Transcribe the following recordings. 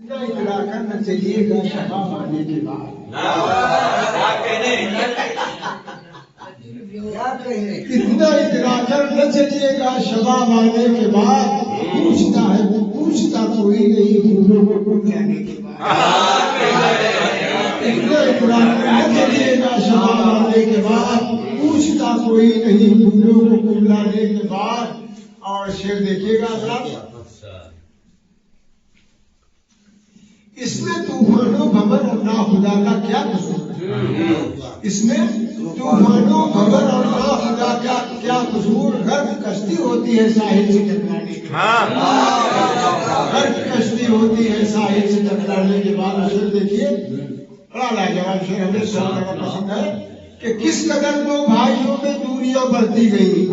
نہ اطلاع کرنا چاہیے گا شباب آنے کے بعد. اتنا اطلاع کرنا چاہیے گا شباب آنے کے بعد. پوچھتا ہے وہ پوچھتا کوئی نہیں پھولوں کو کملانے کے بعد. اتنا اطلاع کرنا چاہیے گا شباب آنے کے بعد. پوچھتا کوئی نہیں پھولوں کو کملانے کے بعد. اور شعر دیکھیے گا ذرا. اس میں طوفانوں ببر اور ناخدا کا کیا قصور ہے؟ اس میں طوفانوں ببر اور ناخدا کا کیا قصور؟ غرق کشتی ہوتی ہے ساحل سے ٹکرانے کے بعد. غرق کشتی ہوتی ہے ساحل سے ٹکرانے کے بعد. شعر دیکھیے بڑا لاجواب شعر ہمیں سب پسند ہے کہ کس قدر دو بھائیوں میں دوریاں بڑھتی گئی.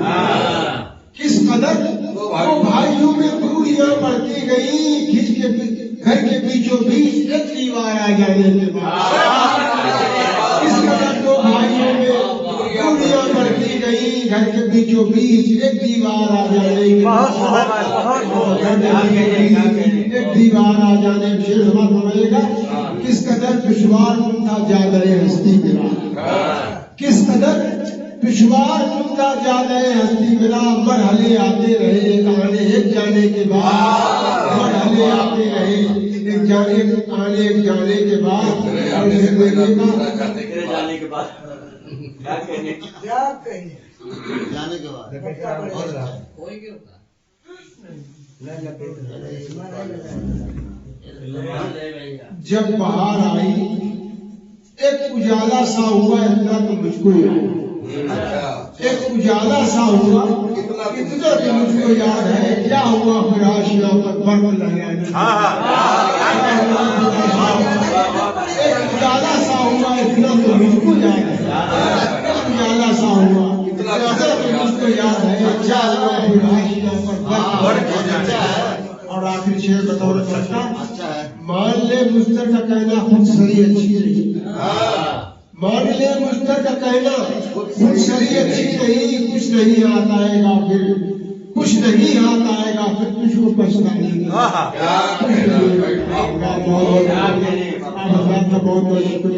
کس قدر دو بھائیوں میں دوریاں بڑھتی گئی. کھینچ کے گھر کے بیچوں بیچ ایک دیوار آ جانے کے بعد. کس قدر دو بھائیوں میں دوریاں بڑھتی گئی. گھر کے بیچوں بیچ ایک دیوار آ جانے کے بعد. ایک دیوار آ جانے کے شعر سمجھ پڑے گا. کس قدر دشوار تھا جادہ ہستی میرا. کس قدر دشوار تھا جادہ ہستی میرا. مرحلے آتے رہے ایک جانے کے بعد. مرحلے آتے رہے ایک جانے کے بعد. جانے کے بعد کیا کہنے جانے کے بعد جب بہار آئی ایک اجالا سا ہوا اتنا تو مجھ کو یاد. ایک اجالا سا ہوا اتنا تو مجھ کو یاد ہے. کیا ہوا پھر آشیاں پر برف لہرانے. ایک اجالا سا ہوا اتنا تو مجھ کو یاد ہے. ایک اجالا سا ہوا اتنا تو مجھ کو یاد ہے. کیا ہوا پھر آشیاں پر برف. اور آخری شعر بطور پڑھتا. مان لے مستر کا کہنا خود سری اچھی نہیں. مان لے مستر کا کہنا خود سری اچھی نہیں. کچھ نہیں آتا ہے گا پھر کچھ نہیں آتا ہے گا پھر تجھ کو پچھتانے کی. بہت بہت شکریہ.